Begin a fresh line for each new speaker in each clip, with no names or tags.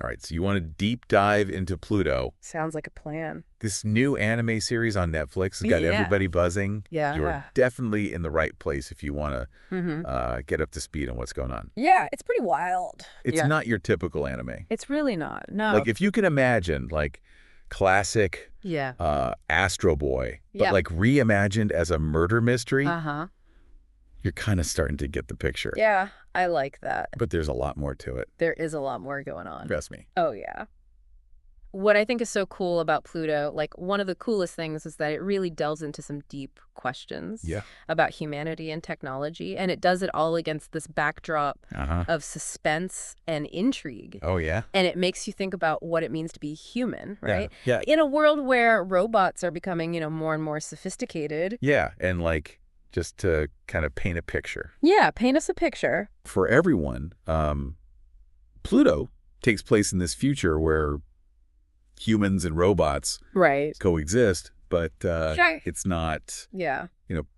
All right, so you want to deep dive into Pluto.
Sounds like a plan.
This new anime series on Netflix has got everybody buzzing.
Yeah.
You're definitely in the right place if you want
Mm-hmm.
to get up to speed on what's going on.
Yeah, it's pretty wild.
It's not your typical anime.
It's really not. No.
Like, if you can imagine, like, classic Astro Boy, but, like, reimagined as a murder mystery, you're kind of starting to get the picture.
Yeah, I like that.
But there's a lot more to it.
There is a lot more going on.
Trust me.
Oh, yeah. What I think is so cool about Pluto, like one of the coolest things is that it really delves into some deep questions about humanity and technology. And it does it all against this backdrop of suspense and intrigue.
Oh, yeah?
And it makes you think about what it means to be human, right?
Yeah.
In a world where robots are becoming, more and more sophisticated.
Yeah, and like, just to kind of paint a picture.
Yeah, paint us a picture.
For everyone, Pluto takes place in this future where humans and robots coexist, but it's not,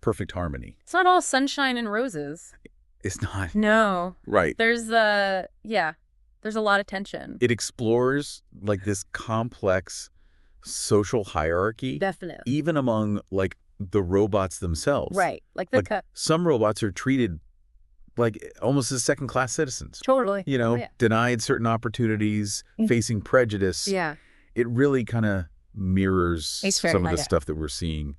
perfect harmony.
It's not all sunshine and roses.
It's not.
No.
Right.
There's a lot of tension.
It explores like this complex social hierarchy.
Definitely.
Even among like the robots themselves.
Right. Like
some robots are treated like almost as second-class citizens.
Totally.
Denied certain opportunities, facing prejudice.
Yeah.
It really kind of mirrors some of the stuff that we're seeing.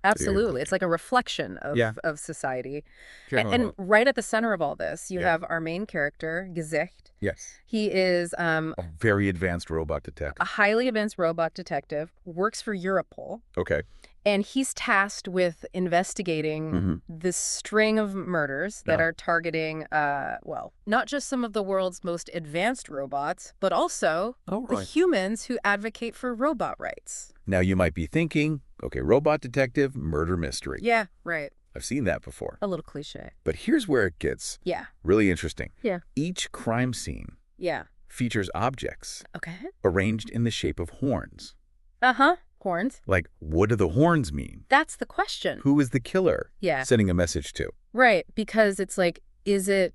Absolutely. It's like a reflection of society. And right at the center of all this, you have our main character, Gesicht.
Yes.
He is
a very advanced robot detective.
A highly advanced robot detective, works for Europol.
Okay.
And he's tasked with investigating this string of murders that are targeting, not just some of the world's most advanced robots, but also the humans who advocate for robot rights.
Now, you might be thinking, okay, robot detective, murder mystery.
Yeah, right.
I've seen that before.
A little cliche.
But here's where it gets really interesting.
Yeah.
Each crime scene features objects arranged in the shape of horns.
Horns.
Like, what do the horns mean?
That's the question.
Who is the killer sending a message to?
Right, because it's like, is it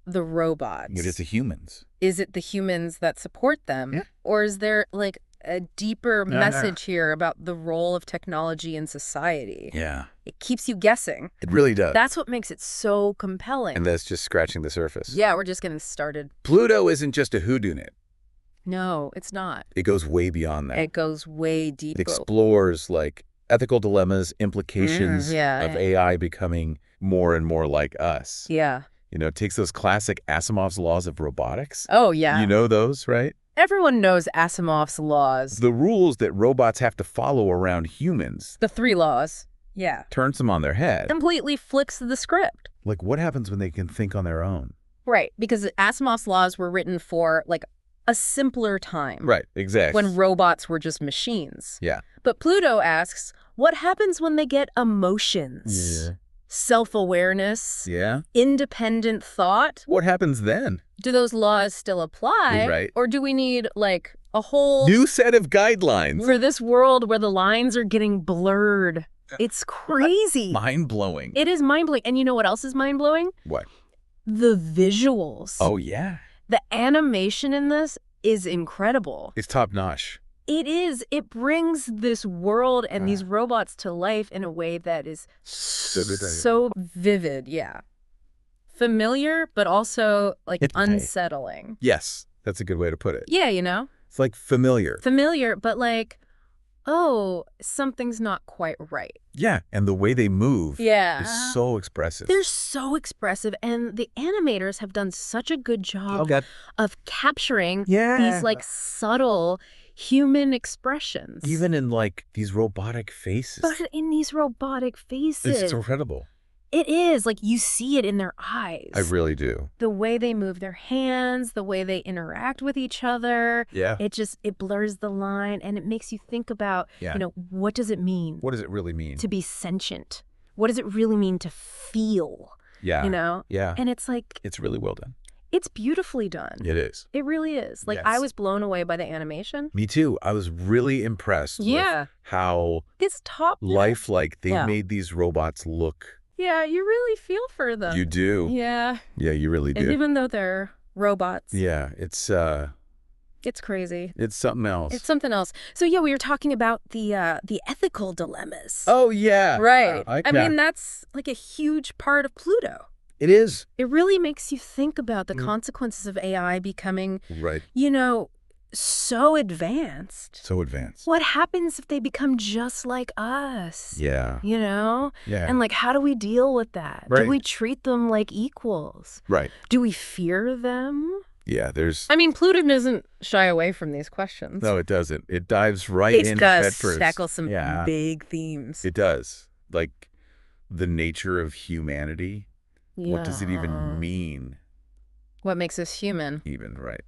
the robots?
It is the humans.
Is it the humans that support them? Yeah. Or is there, like, a deeper message here about the role of technology in society?
Yeah.
It keeps you guessing.
It really does.
That's what makes it so compelling.
And that's just scratching the surface.
Yeah, we're just getting started.
Pluto isn't just a whodunit.
No, it's not.
It goes way beyond that.
It goes way deeper.
It explores, like, ethical dilemmas, implications of AI becoming more and more like us.
Yeah.
It takes those classic Asimov's laws of robotics.
Oh, yeah.
You know those, right?
Everyone knows Asimov's laws.
The rules that robots have to follow around humans.
The 3 laws. Yeah.
Turns them on their head.
Completely flips the script.
Like, what happens when they can think on their own?
Right, because Asimov's laws were written for, like, a simpler time.
Right, exactly.
When robots were just machines.
Yeah.
But Pluto asks, what happens when they get emotions?
Yeah.
Self-awareness?
Yeah.
Independent thought?
What happens then?
Do those laws still apply?
Right.
Or do we need, like, a whole
new set of guidelines
for this world where the lines are getting blurred? It's crazy.
Mind-blowing.
It is mind-blowing. And you know what else is mind-blowing?
What?
The visuals.
Oh, yeah.
The animation in this is incredible.
It's top-notch.
It is. It brings this world and these robots to life in a way that is so vivid. Yeah. Familiar, but also, like, unsettling.
Yes. That's a good way to put it.
Yeah,
It's like familiar.
Familiar, but like, oh, something's not quite right.
Yeah, and the way they move is so expressive.
They're so expressive, and the animators have done such a good job of capturing these, like, subtle human expressions.
Even in, like, these robotic faces.
But in these robotic faces.
It's incredible.
It is. Like, you see it in their eyes.
I really do.
The way they move their hands, the way they interact with each other.
Yeah.
It blurs the line, and it makes you think about, what does it mean?
What does it really mean?
To be sentient. What does it really mean to feel?
Yeah. Yeah.
And it's like...
It's really well done.
It's beautifully done.
It is.
It really is. Like, I was blown away by the animation.
Me too. I was really impressed with how
it's
lifelike they made these robots look.
Yeah, you really feel for them.
You do.
Yeah.
Yeah, you really do.
And even though they're robots.
Yeah, it's
It's crazy.
It's something else.
It's something else. So yeah, we were talking about the ethical dilemmas.
Oh yeah.
Right. I mean, that's like a huge part of Pluto.
It is.
It really makes you think about the consequences of AI becoming, so advanced.
So advanced.
What happens if they become just like us?
Yeah.
Yeah.
And
like, how do we deal with that?
Right.
Do we treat them like equals?
Right.
Do we fear them?
Yeah,
I mean, Pluto doesn't shy away from these questions.
No, it doesn't. It dives right in head first.
It tackles some big themes.
It does. Like the nature of humanity. Yeah. What does it even mean?
What makes us human?
Even, right.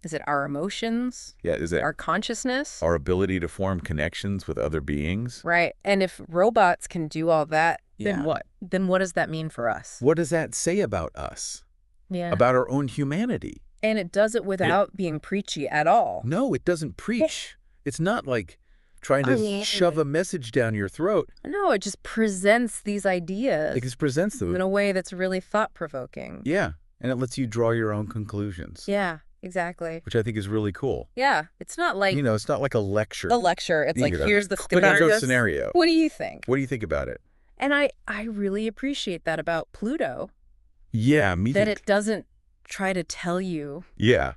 Is it our emotions?
Yeah, is it
our consciousness?
Our ability to form connections with other beings?
Right. And if robots can do all that, then what? Then what does that mean for us?
What does that say about us? Yeah. About our own humanity?
And it does it without being preachy at all.
No, it doesn't preach. It's not like trying to shove a message down your throat.
No, it just presents these ideas.
It just presents them
in a way that's really thought-provoking.
Yeah, and it lets you draw your own conclusions.
Yeah, exactly.
Which I think is really cool.
Yeah, it's not like...
it's not like a lecture.
A lecture. It's like, here's the
scenario.
What do you think?
What do you think about it?
And I really appreciate that about Pluto.
Yeah, me too.
That it doesn't try to tell you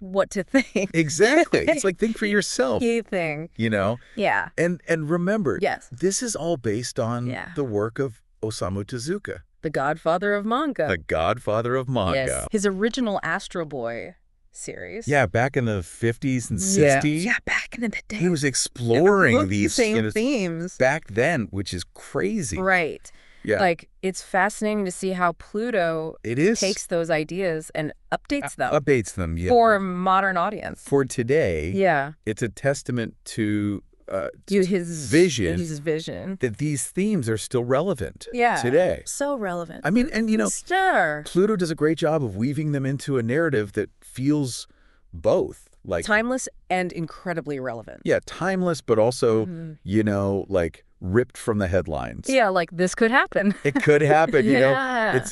what to think.
Exactly. It's like, think for yourself.
You think.
Yeah. And remember,
yes,
this is all based on the work of Osamu Tezuka.
The godfather of manga.
The godfather of manga.
Yes. His original Astro Boy series.
Yeah, back in the 50s and 60s.
Yeah, back in the day.
He was exploring these
same themes.
Back then, which is crazy.
Right.
Yeah.
Like, it's fascinating to see how Pluto takes those ideas and updates them.
Updates them, yeah.
For a modern audience.
For today,
yeah, it's
a testament to
his vision.
That these themes are still relevant today.
So relevant.
I mean, and Pluto does a great job of weaving them into a narrative that feels both. Like
timeless and incredibly relevant.
Yeah, timeless, but also, like ripped from the headlines. Yeah,
like this could happen.
It could happen,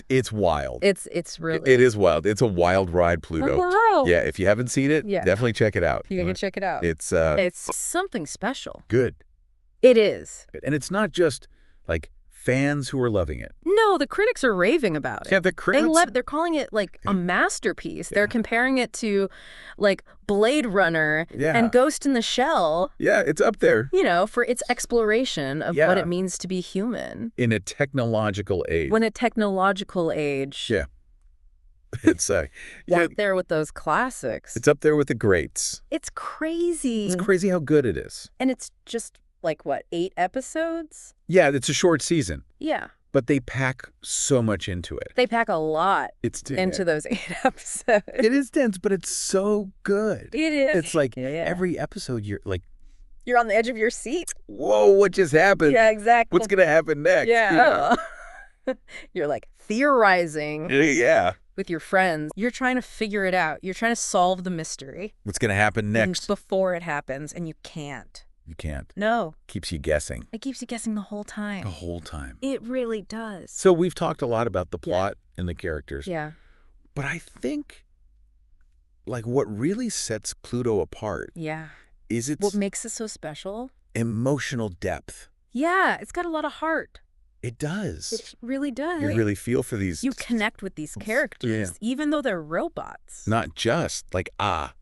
It's wild.
It's really...
It is wild. It's a wild ride, Pluto. Yeah, if you haven't seen it, definitely check it out.
You can check it out.
It's
something special.
Good.
It is.
And it's not just like fans who are loving it.
No, the critics are raving about it.
Yeah, the critics.
They're calling it like a masterpiece. Yeah. They're comparing it to like Blade Runner and Ghost in the Shell.
Yeah, it's up there.
For its exploration of what it means to be human.
In a technological age.
When a technological age.
Yeah. It's up
there with those classics.
It's up there with the greats.
It's crazy.
It's crazy how good it is.
And it's just like, what, 8 episodes?
Yeah, it's a short season.
Yeah.
But they pack so much into it.
They pack a lot into those 8 episodes.
It is dense, but it's so good.
It is.
It's like every episode you're like...
You're on the edge of your seat.
Whoa, what just happened?
Yeah, exactly.
What's going to happen next?
Yeah. You're like theorizing.
Yeah.
With your friends. You're trying to figure it out. You're trying to solve the mystery.
What's going to happen next?
Before it happens, and you can't.
You can't.
No.
Keeps you guessing.
It keeps you guessing the whole time.
The whole time.
It really does.
So we've talked a lot about the plot and the characters.
Yeah.
But I think, like, what really sets Pluto apart is its...
What makes it so special?
Emotional depth.
Yeah, it's got a lot of heart.
It does.
It really does.
You really feel for these...
You connect with these characters, even though they're robots.
Not just like,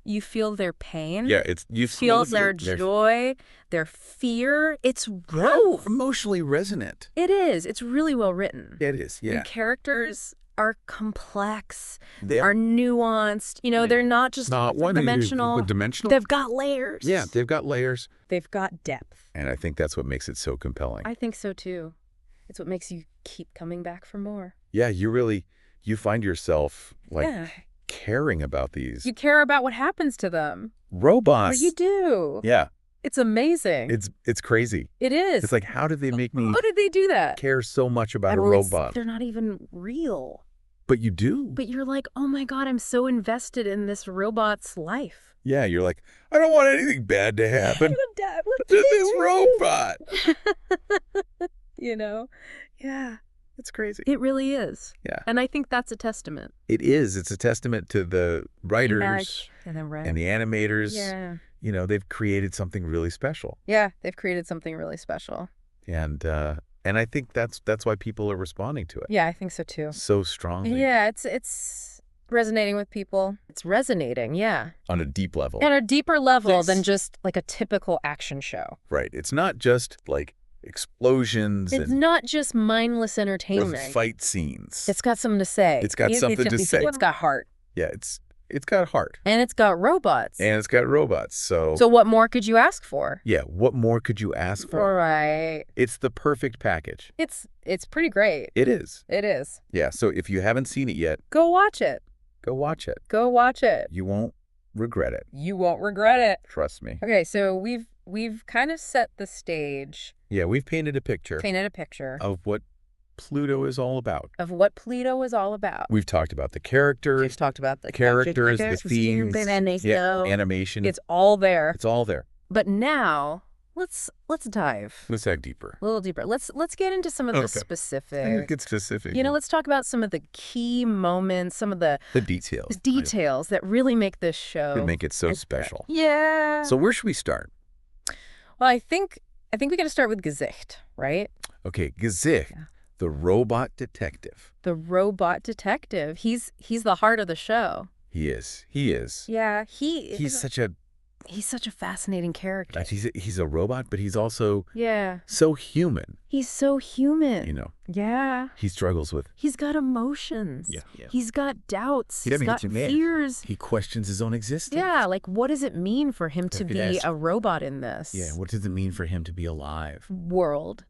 You feel their pain.
Yeah, you
feel their joy, their fear. It's
emotionally resonant.
It is. It's really well written.
It is, yeah.
And characters are complex, are nuanced. They're not just dimensional. They've got layers.
Yeah, they've got layers.
They've got depth.
And I think that's what makes it so compelling.
I think so, too. It's what makes you keep coming back for more.
Yeah, you find yourself, like, caring about these.
You care about what happens to them.
Robots.
Or you do.
Yeah.
It's amazing.
It's crazy.
It is.
It's like, how did they make me...
How did they do that?
Care so much about a robot?
They're not even real.
But you do.
But you're like, oh my God, I'm so invested in this robot's life.
Yeah, you're like, I don't want anything bad to happen to this robot.
Yeah.
It's crazy.
It really is.
Yeah.
And I think that's a testament.
It is. It's a testament to the writers and the animators.
Yeah.
You know, they've created something really special.
Yeah, they've created something really special.
And I think that's why people are responding to it.
Yeah, I think so too.
So strongly.
Yeah, it's resonating with people. It's resonating, yeah.
On a deep level.
On a deeper level than just like a typical action show.
Right. It's not just like explosions.
It's not just mindless entertainment.
Or fight scenes.
It's got something to say.
It's got something to say.
It's got heart.
Yeah, it's got heart.
And it's got robots.
So
what more could you ask for?
Yeah, what more could you ask for?
All right.
It's the perfect package.
It's pretty great.
It is.
It is.
Yeah, so if you haven't seen it yet,
go watch it.
Go watch it.
Go watch it.
You won't regret it.
You won't regret it.
Trust me.
Okay, so we've kind of set the stage.
Yeah, we've painted a picture. Of what Pluto is all about. We've talked about the characters.
We've talked about the
characters, the themes, animation.
It's all there.
It's all there.
But now let's dive.
Let's dive deeper.
A little deeper. Let's get into some of the specific.
Get specific.
You know, let's talk about some of the key moments, some of the
details
that really make this show.
That make it so special.
Yeah.
So where should we start?
Well, I think we got to start with Gesicht, right?
Okay, Gesicht. Yeah. The robot detective.
He's the heart of the show.
He is.
Yeah,
he's such a
fascinating character.
He's a robot, but he's also so human.
He's so human.
You know.
Yeah.
He struggles with.
He's got emotions.
Yeah.
He's got doubts. He's got fears.
He questions his own existence.
Yeah, like what does it mean for him to be a robot in this?
Yeah, what does it mean for him to be alive?
World.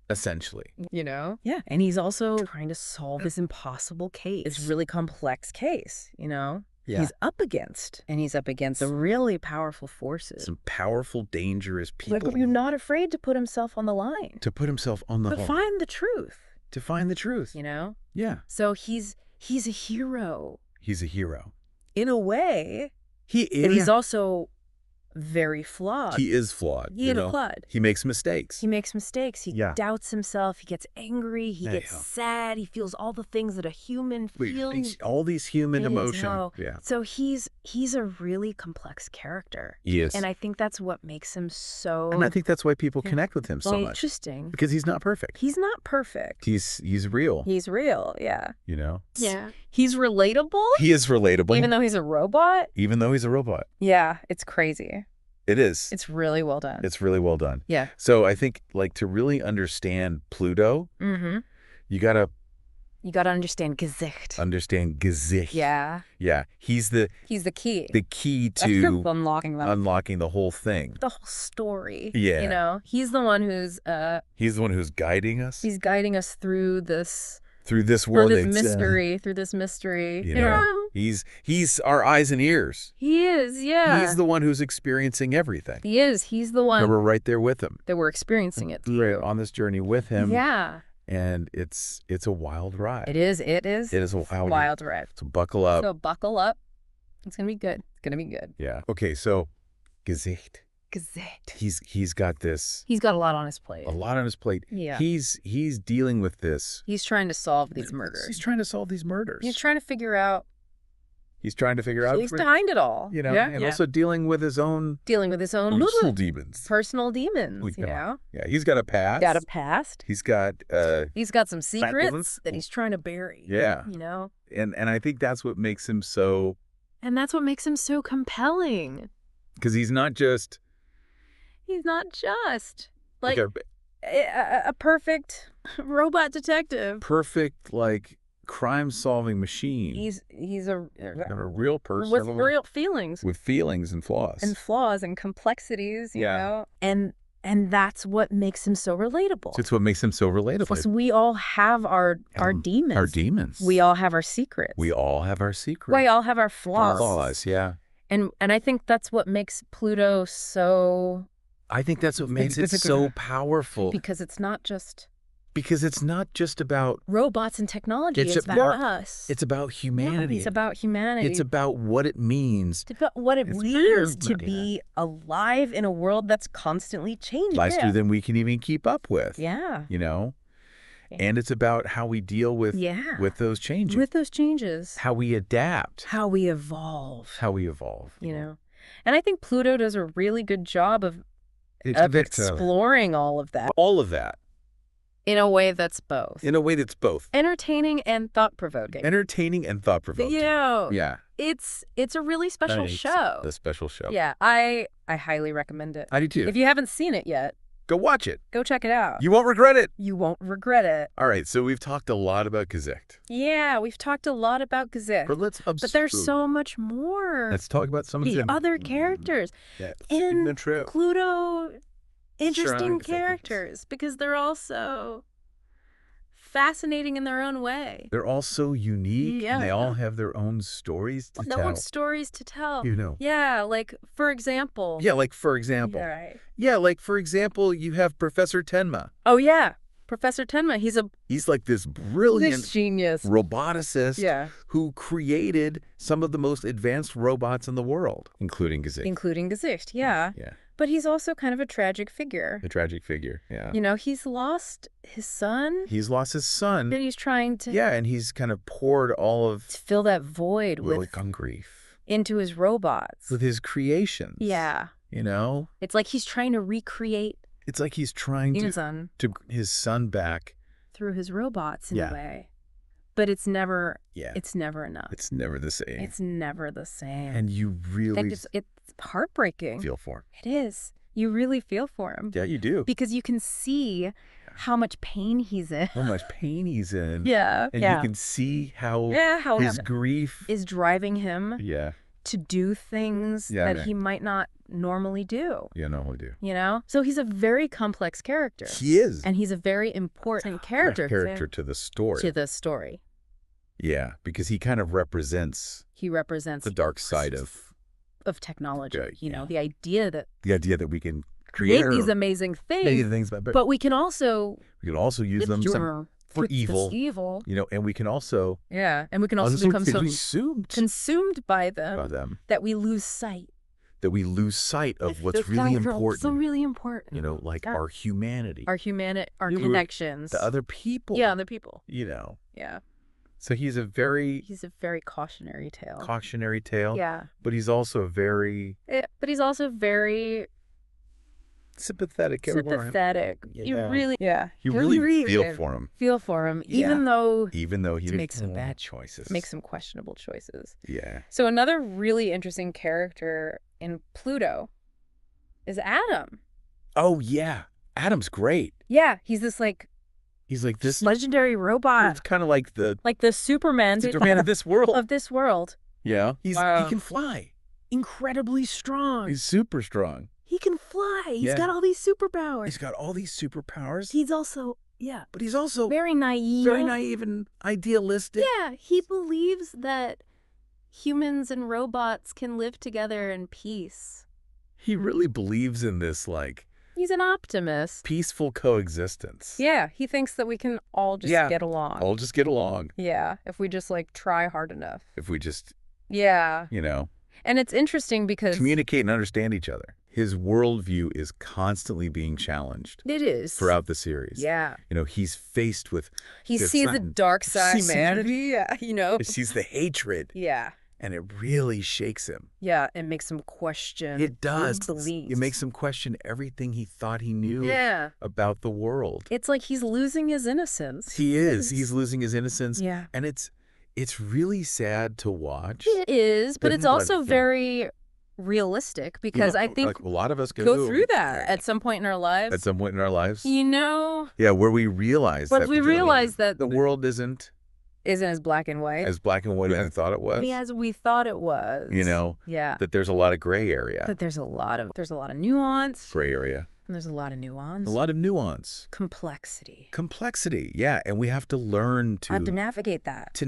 Essentially.
You know? Yeah. And he's also trying to solve this impossible case. This really complex case, you know? Yeah. He's up against the really powerful forces.
Some powerful, dangerous people.
But you're not afraid to put himself on the line.
To put himself on the line.
To find the truth.
To find the truth.
You know?
Yeah.
So he's a hero.
He's a hero.
In a way.
He is.
But he's also very flawed.
He is flawed. He makes mistakes.
He doubts himself. He gets angry. He gets sad. He feels all the things that a human feels.
All these human emotions. Yeah.
So he's a really complex character.
He is.
And I think that's what makes him so.
And I think that's why people connect with him so much.
Interesting.
Because he's not perfect.
He's not perfect.
He's real.
He's real. Yeah.
You know.
Yeah. He's relatable.
He is relatable.
Even though he's a robot.
Yeah,
it's crazy.
It is.
It's really well done.
Yeah. So I think, like, to really understand Pluto, you gotta
understand Gesicht.
Yeah. Yeah. He's the
key.
The key to
unlocking
the whole thing.
The whole story.
Yeah.
You know, he's the one who's
guiding us.
He's guiding us through this
world.
Through this mystery.
You know? He's our eyes and ears.
He is, yeah.
He's the one who's experiencing everything.
He is. He's the one.
And we're right there with him.
That we're experiencing it.
Right on this journey with him.
Yeah.
And it's a wild ride.
It is.
It is a wild ride. So buckle up.
It's gonna be good.
Yeah. Okay. So, Gesicht. He's got this.
He's got a lot on his plate.
Yeah. He's dealing with this.
He's trying to solve these murders.
He's trying to figure out. He's behind it all. You know, and also dealing with his own personal demons. You know. Yeah. He's got a past. He's got
some secrets that he's trying to bury.
Yeah.
You know.
And I think that's what makes him so.
And that's what makes him so compelling.
Because he's not just
like a perfect robot detective.
Perfect, like, crime-solving machine.
He's a
real person
with real feelings.
With feelings and flaws.
And complexities, you know. And that's what makes him so relatable.
It's what makes him so relatable.
Plus, we all have our demons. We all have our secrets.
We all have our
flaws.
Yeah.
And I think that's what makes Pluto so.
I think that's what makes it so powerful.
Because it's not just
about
robots and technology. It's about us.
It's about humanity.
Yeah, it's about humanity.
It's about what it means.
It's about what it means to be alive in a world that's constantly changing.
Faster than we can even keep up with.
Yeah.
You know? And it's about how we deal with those changes.
With those changes.
How we adapt.
How we evolve.
How we evolve.
You know? And I think Pluto does a really good job of exploring all of that.
All of that.
In a way that's both.
In a way that's both.
Entertaining and thought-provoking.
Entertaining and thought-provoking.
You know,
yeah.
It's a really special show.
A special show.
Yeah, I highly recommend it.
I do too.
If you haven't seen it yet,
go watch it.
Go check it out.
You won't regret it.
You won't regret it.
All right, so we've talked a lot about Gesicht.
Yeah, we've talked a lot about Gesicht. But there's so much more.
Let's talk about some of
the other characters.
Yeah,
in Pluto. Interesting characters because they're also fascinating in their own way.
They're all so unique. Yeah. And they all have their own stories to tell.
Their own stories to tell.
You know.
Yeah, like for example.
Yeah, like for example.
Yeah, right.
Yeah, like for example, you have Professor Tenma.
Oh yeah. Professor Tenma, he's
like this brilliant
genius
roboticist who created some of the most advanced robots in the world, including Gesicht.
Yeah.
Yeah.
But he's also kind of a tragic figure.
Yeah.
You know, he's lost his son.
And
he's trying to...
Yeah, and he's kind of poured all of...
To fill that void with
grief.
Into his robots.
With his creations.
Yeah.
You know?
It's like he's trying to recreate...
It's like he's trying to his son back.
Through his robots in a way. But it's never enough.
It's never the same.
It's never the same.
And you really...
It's heartbreaking.
Feel for him.
It is. You really feel for him.
Yeah, you do.
Because you can see how much pain he's in.
Yeah. And you can see how his grief
is driving him to do things that he might not normally do.
You
know? So he's a very complex character.
He is.
And he's a very important character.
To the story. Yeah, because he kind of represents... the dark side
of technology, you know, the idea that
we can create
these amazing things, but we can also
use them for evil,
you
know, and we can also
become so consumed by them that we lose sight
of what's really important.
So really important,
you know, like our humanity,
our connections,
the other people, you know, So he's a very
cautionary tale.
Yeah. But he's also very sympathetic.
You really
You really feel for him.
Even though
he
makes some bad
choices.
Makes some questionable choices.
Yeah.
So another really interesting character in Pluto is Adam.
Oh yeah. Adam's great.
Yeah, he's like this legendary robot.
It's kind of like the
Superman
of this world.
Yeah.
He can fly.
Incredibly strong.
He's super strong.
He can fly. He's got all these superpowers.
He's also but he's also
very naive
and idealistic.
Yeah, he believes that humans and robots can live together in peace.
He really believes in this
He's an optimist.
Peaceful coexistence.
Yeah, he thinks that we can all just get along.
All just get along.
Yeah, if we just try hard enough.
If we just
you
know.
And it's interesting because
communicate and understand each other. His worldview is constantly being challenged.
It is.
Throughout the series.
Yeah.
You know, he's faced with
He sees the dark side of humanity. Yeah, you know.
He sees the hatred.
Yeah.
And it really shakes him.
Yeah, it makes him question.
It does. It makes him question everything he thought he knew about the world.
It's like he's losing his innocence.
He is. He's losing his innocence.
Yeah.
And it's really sad to watch.
It is, but it's also very realistic because I think
a lot of us
go through that at some point in our lives. You know?
Yeah, where we realize
that
the world isn't
as black and white.
As black and white as we thought it was.
As we thought it was.
You know?
Yeah.
That there's a lot of gray area.
But there's a lot of nuance.
Gray area.
And there's a lot of nuance.
A lot of nuance.
Complexity.
Yeah. And we have to learn to
navigate that.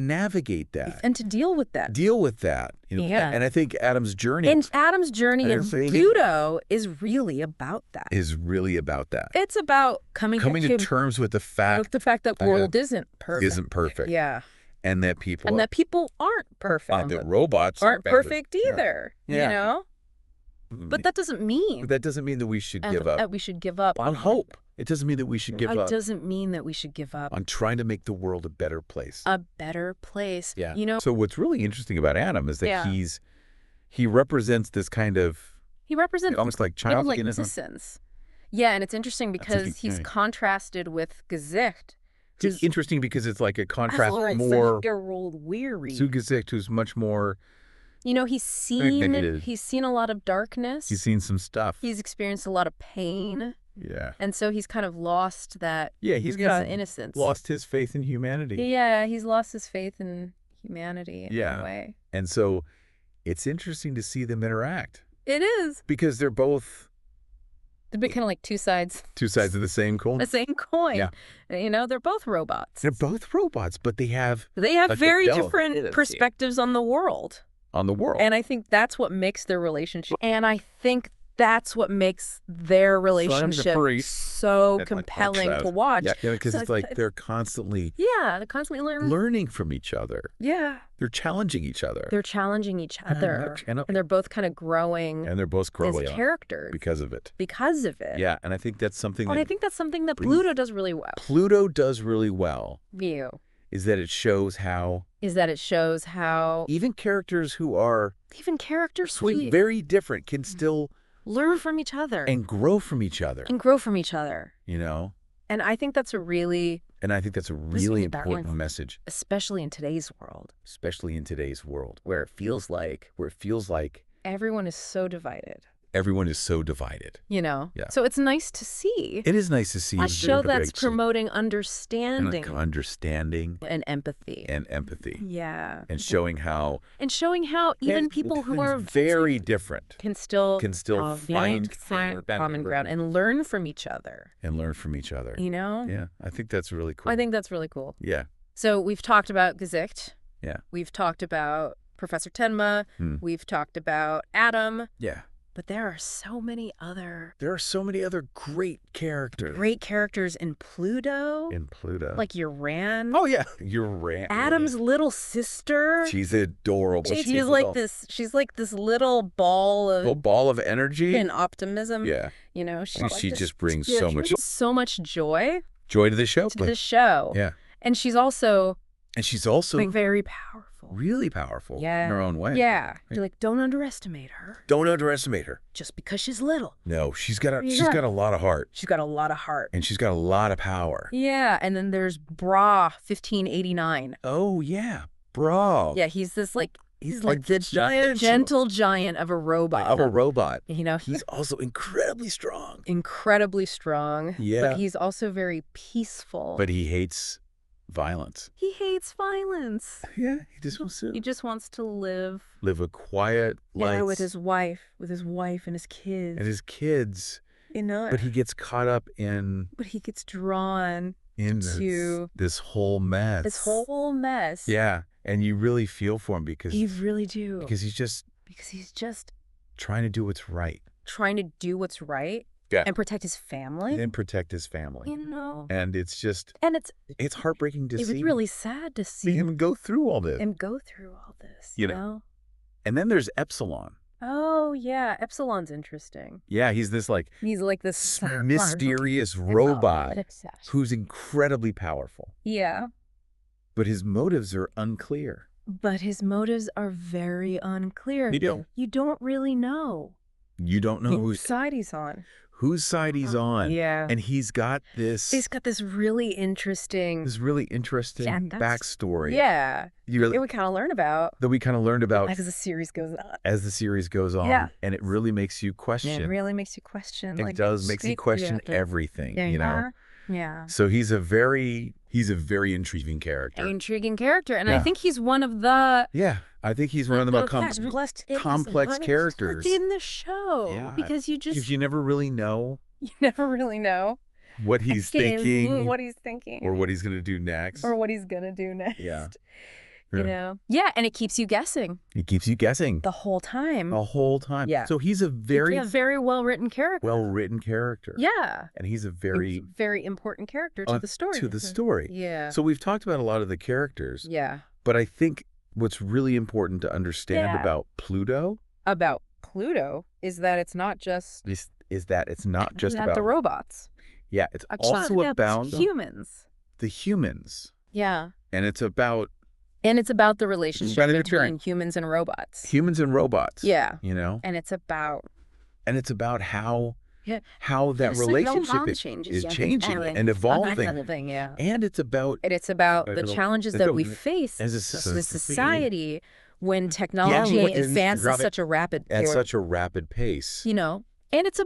And
to deal with that.
You know?
Yeah.
And I think Adam's journey.
In Pluto is really about that. It's about coming
to terms with the fact
that the world isn't perfect.
Yeah. And that people
aren't perfect.
That robots
aren't perfect either.
Yeah.
You know? But that doesn't mean
that we should give up.
We should give up
on hope. It doesn't mean that we should give up.
It doesn't mean that we should give up
on trying to make the world a better place.
A better place.
Yeah.
You know.
So what's really interesting about Adam is that he represents this kind of almost like child
innocence. Yeah, and it's interesting because he's contrasted with Gesicht.
It's interesting because it's like a contrast more
weary.
To Gesicht, who's much more.
You know, he's seen a lot of darkness.
He's seen some stuff.
He's experienced a lot of pain.
Yeah.
And so he's kind of lost that
he's
got innocence.
Lost his faith in humanity.
Yeah, he's lost his faith in humanity in a way.
And so it's interesting to see them interact.
It is.
Because they're
kind of like two sides.
Two sides of the same coin.
The same coin.
Yeah.
You know, they're both robots.
They're both robots, but they have
very different perspectives on the world. And I think that's what makes their relationship. And I think that's what makes their relationship so compelling to watch.
Yeah, because it's like they're constantly learning from each other.
Yeah.
They're challenging each other.
And they're both kind of growing.
And they're both growing
as characters.
Because of it.
Yeah,
and I think that's something
that Pluto does really well.
Pluto does really well. Is that it shows how
even
characters who are very different can still
learn from each other
and grow from each other. You know?
And I think that's a really
important message.
Especially in today's world.
Where it feels like
everyone is so divided. You know?
Yeah.
So it's nice to see.
It is nice to see.
A show that's promoting understanding. And empathy. Yeah.
And showing how
even people who are
very different
can still
find
common ground and learn from each other. You know?
Yeah. I think that's really cool.
I think that's really cool.
Yeah.
So we've talked about Gesicht.
Yeah.
We've talked about Professor Tenma. We've talked about Adam.
Yeah.
But there are so many other
great characters.
Great characters in Pluto. Like Uran.
Oh yeah, Uran.
Adam's little sister.
She's adorable.
She's like this little ball
of energy
and optimism.
Yeah.
You know,
she just brings so much
joy.
Joy to the show.
Yeah. And she's also
very powerful. Really powerful in her own way.
Yeah. Right? You're like, don't underestimate her. Just because she's little.
No, she's got a lot of heart. And she's got a lot of power.
Yeah. And then there's Bra 1589.
Oh, yeah. Bra.
Yeah, he's this he's like the gentle giant of a robot. You know,
he's also incredibly strong.
Yeah. But he's also very peaceful.
But he hates violence.
Yeah,
he just wants to
live
a quiet life
with his wife and his kids. You know,
but he gets caught up in.
But he gets drawn
into this whole mess. Yeah, and you really feel for him because
you really do.
Because he's just trying to do what's right.
Yeah. And protect his family.
You know. And it's just.
And
it's heartbreaking to see.
It's really sad to see
him go through all this.
You know.
And then there's Epsilon.
Oh yeah, Epsilon's interesting.
Yeah, he's this this mysterious robot who's incredibly powerful.
Yeah.
But his motives are unclear.
Very unclear. You don't really know.
You don't know
whose side he's on.
Yeah. And he's got this
really interesting
backstory.
Yeah. That we kind of learn about.
As
the series goes on.
Yeah. And it really makes you question. It does makes you question everything, you know.
Yeah.
So he's a very intriguing character.
And I think he's one of the
I think he's one of the more complex characters
in the show.
Yeah.
Because
you never really know.
What
he's thinking.
Or
what he's going to do next. Yeah.
You know? Yeah, and it keeps you guessing. The whole time.
Yeah. So he's a very
well-written character. Yeah.
And he's a very
important character to the story. Yeah.
So we've talked about a lot of the characters.
Yeah.
But I think what's really important to understand about Pluto
is that it's not just
about
the robots.
Yeah, it's also about
humans.
The humans.
Yeah.
And it's about
the relationship between humans and robots.
Humans and robots.
Yeah.
You know?
And it's about
how that relationship is changing and evolving. And it's about
the challenges that we face as a society when technology advances at such a rapid
pace.
You know? And it's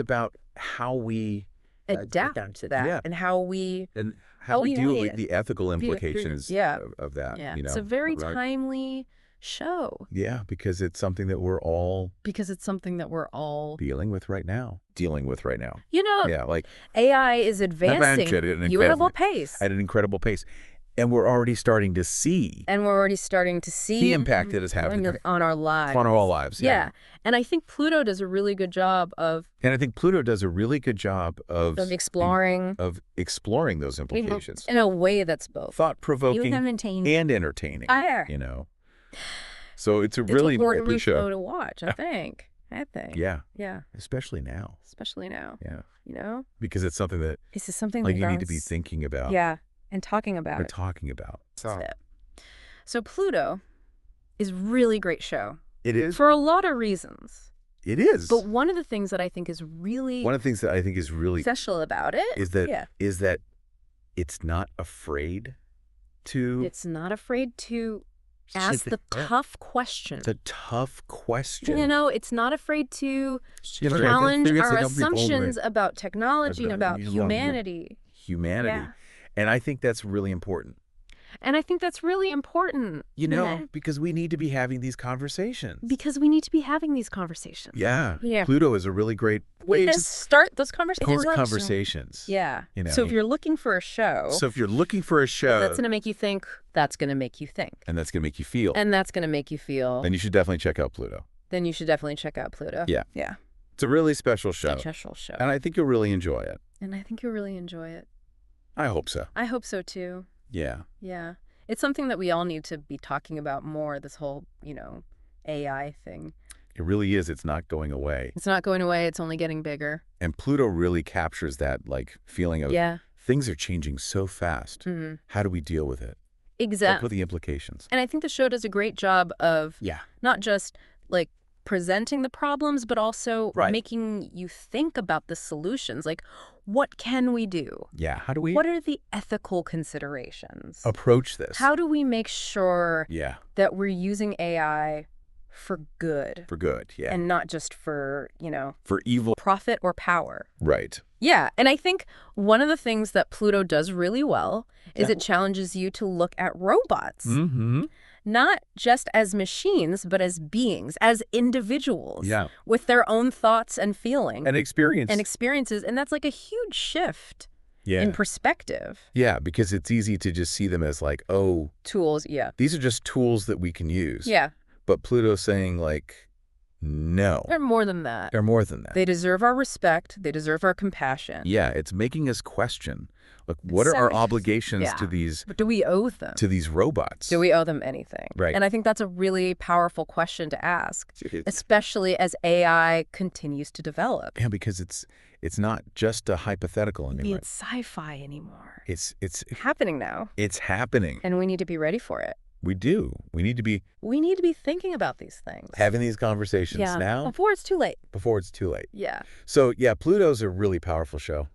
about
how we
adapt to that and how we
deal with the ethical implications of that.
Yeah.
You know?
It's a very timely show.
Yeah, because it's something that we're all dealing with right now.
You know,
yeah, like
AI is advancing at an incredible pace.
And we're already starting to see.
The
impact it is having
on our lives.
On our lives,
yeah. And I think Pluto does a really good job of exploring
those implications.
In a way that's both
thought-provoking and entertaining. You know. So it's a really important show
to watch, I think.
Yeah.
Yeah.
Especially now.
Yeah. You know?
Because it's something that you need to be thinking about.
Yeah. And talking about So Pluto is a really great show.
It is.
For a lot of reasons.
It is.
But one of the things that I think is really special about it
is that it's not afraid to
ask the tough question.
The tough question.
You know, it's not afraid to challenge our assumptions about technology and about humanity.
Yeah. And I think that's really important. You know, because we need to be having these conversations. Yeah. Pluto is a really great way to
start those conversations.
Yeah. You know.
So if you're looking for a show.
That's going
to make you think. That's going to make you think.
And that's going to make you feel.
Then
you should definitely check out Pluto.
Yeah.
Yeah. It's a really special show. And I think you'll really enjoy it. I hope so.
I hope so, too.
Yeah.
Yeah. It's something that we all need to be talking about more, this whole, AI thing.
It really is. It's not going away.
It's not going away. It's only getting bigger.
And Pluto really captures that, feeling of things are changing so fast.
Mm-hmm.
How do we deal with it?
Exactly.
What are the implications?
And I think the show does a great job of not just, presenting the problems, but also making you think about the solutions. What can we do?
Yeah, how do we...
What are the ethical considerations?
Approach this.
How do we make sure that we're using AI for good?
For good, yeah.
And not just for,
for evil.
Profit or power.
Right.
Yeah, and I think one of the things that Pluto does really well is it challenges you to look at robots.
Mm-hmm.
Not just as machines, but as beings, as individuals with their own thoughts and feelings.
And
experiences. And that's a huge shift in perspective.
Yeah, because it's easy to just see them as
tools,
these are just tools that we can use.
Yeah.
But Pluto's saying no.
They're more than that. They deserve our respect. They deserve our compassion.
Yeah, it's making us question. What are our obligations to these...
But do we owe them?
To these robots?
Do we owe them anything?
Right.
And I think that's a really powerful question to ask, especially as AI continues to develop.
Yeah, because it's not just a hypothetical anymore.
It's sci-fi anymore.
It's
happening now.
It's happening.
And we need to be ready for it.
We do. We need to be
thinking about these things.
Having these conversations now.
Before it's too late.
Yeah. So, Pluto's a really powerful show.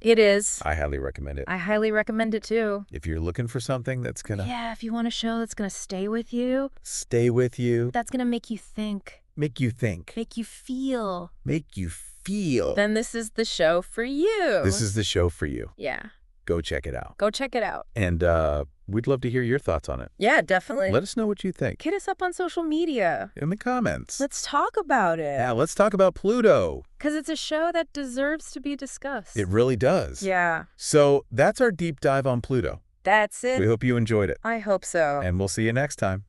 It is.
I highly recommend it.
I highly recommend it, too.
If you're looking for something that's going to...
Yeah, if you want a show that's going to stay with you. That's going to make you think.
Make you feel.
Then this is the show for you. Yeah.
Go check it out. And we'd love to hear your thoughts on it.
Yeah, definitely.
Let us know what you think.
Hit us up on social media.
In the comments.
Let's talk about it.
Yeah, let's talk about Pluto.
Because it's a show that deserves to be discussed.
It really does.
Yeah.
So that's our deep dive on Pluto.
That's it.
We hope you enjoyed it.
I hope so.
And we'll see you next time.